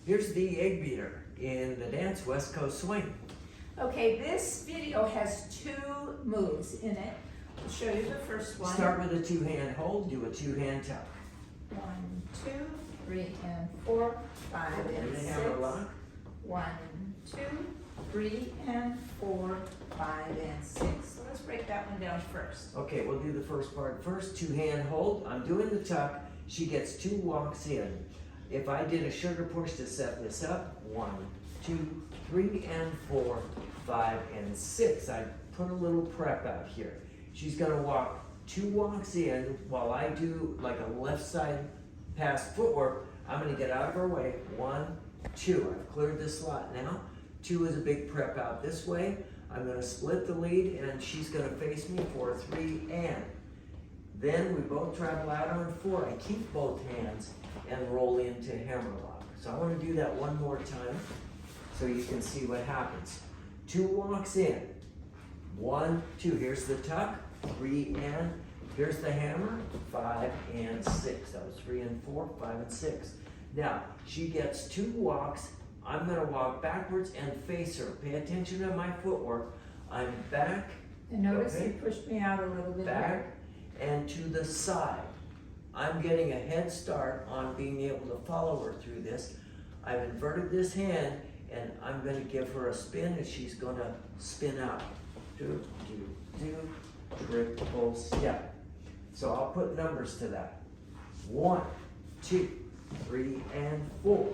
Here's the Eggbeater in the dance West Coast Swing. Okay, this video has 2 moves in it. I'll show you the first one. Start with a 2-hand hold, do a 2-hand tuck. 1, 2, 3, and 4, 5, and 6. Hammer lock. 1, 2, 3, and 4, 5, and 6. So let's break that one down first. Okay, we'll do the first part first. 2-hand hold. I'm doing the tuck. She gets 2 walks in. If I did a sugar push to set this up, 1, 2, 3, and 4, 5, and 6. I put a little prep out here. She's gonna walk 2 walks in while I do like a left side pass footwork. I'm gonna get out of her way. 1, 2. I've cleared the slot now. 2 is a big prep out this way. I'm gonna split the lead and she's gonna face me for 3 and. Then we both travel out on 4. I keep both hands and roll into hammerlock. So I want to do that one more time so you can see what happens. 2 walks in. 1, 2. Here's the tuck. 3 and. Here's the hammer. 5 and 6. That was 3 and 4, 5 and 6. Now, she gets 2 walks. I'm going to walk backwards and face her. Pay attention to my footwork. I'm back. And notice okay. you pushed me out a little bit Back here. and to the side. I'm getting a head start on being able to follow her through this. I've inverted this hand and I'm going to give her a spin and she's going to spin out. Do, do, do, triple step. So I'll put numbers to that. 1, 2, 3, and 4,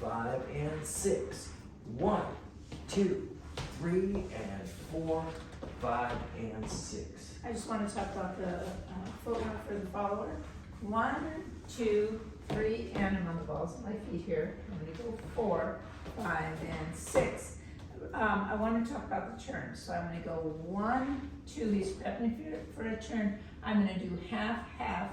5 and 6. 1, 2, 3, and 4, 5 and 6. I just want to talk about the footwork for the follower. 1, 2, 3, and I'm on the balls of my feet here. I'm going to go 4, 5, and 6. I want to talk about the turn. So I'm going to go 1, 2. He's prepping for a turn. I'm going to do half, half,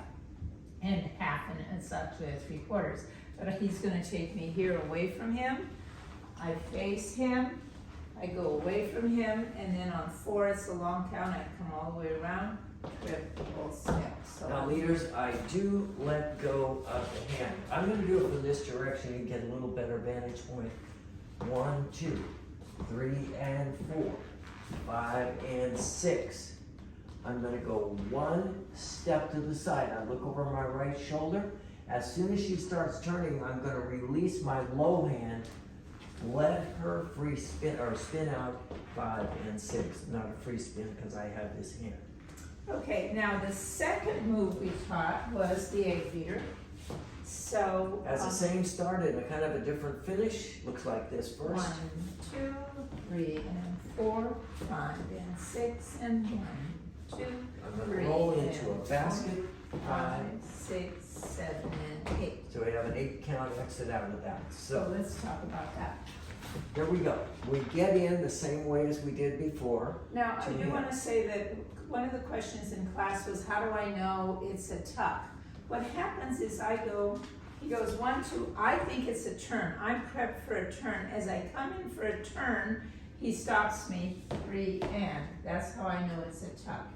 and half, and it's actually a 3/4. But he's going to take me here away from him. I face him. I go away from him, and then on 4, it's a long count. I come all the way around, triple step. So Now, leaders, I do let go of the hand. I'm going to do it from this direction and get a little better vantage point. 1, 2, 3, and 4, 5, and 6. I'm going to go 1 step to the side. I look over my right shoulder. As soon as she starts turning, I'm going to release my low hand. Let her free spin or spin out 5 and 6. Not a free spin because I have this hand. okay, now the second move we taught was the Eggbeater. So Has the same start and a kind of a different finish. Looks like this first. 1, 2, 3, and 4, 5, and 6, and 1, 2, I'm going 3, to roll into and a basket. 5, 6, 7, and 8. So we have an 8 count exit out of that. So So let's talk about that. here we go. We get in the same way as we did before. Now, I To do him. want to say that one of the questions in class was, how do I know it's a tuck? What happens is he goes 1, 2, I think it's a turn. I'm prepped for a turn. As I come in for a turn, he stops me, 3, and. That's how I know it's a tuck.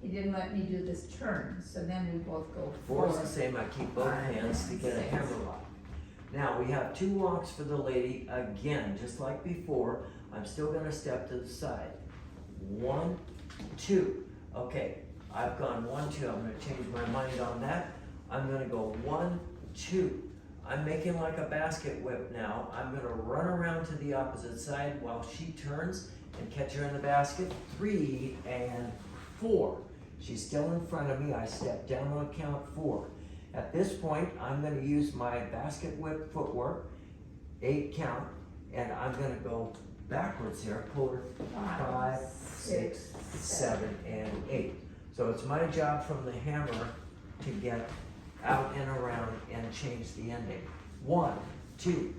He didn't let me do this turn, so then we both go 4 is 4. the same. I keep both 5, hands to and get a 6. hammer lock. Now we have 2 walks for the lady. Again, just like before, I'm still going to step to the side. 1, 2. Okay, I've gone 1, 2. I'm going to change my mind on that. I'm going to go 1, 2. I'm making like a basket whip now. I'm going to run around to the opposite side while she turns and catch her in the basket. 3 and 4. She's still in front of me. I step down on count 4. At this point, I'm going to use my basket whip footwork, 8 count, and I'm going to go backwards here. Pull her 5, 6, 7, and 8. So it's my job from the hammer to get out and around and change the ending. 1, 2,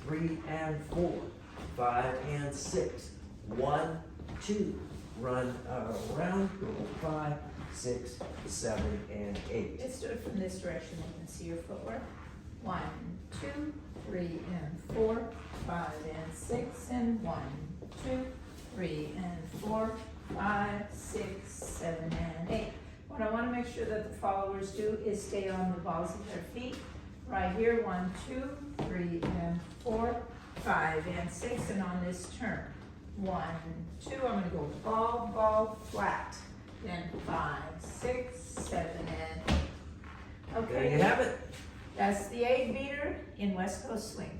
3, and 4, 5, and 6. 1, 2, run around, go 5, 6, 7, and 8. Let's do it from this direction. You can see your footwork. 1, 2, 3, and 4, 5, and 6, and 1, 2, 3, and 4, 5, 6, 7, and 8. What I want to make sure that the followers do is stay on the balls of their feet. Right here, 1, 2, 3, and 4, 5, and 6, and on this turn. 1, 2, I'm gonna go ball, ball, flat. Then 5, 6, 7, and, There okay. you have it. That's the Eggbeater in West Coast Swing.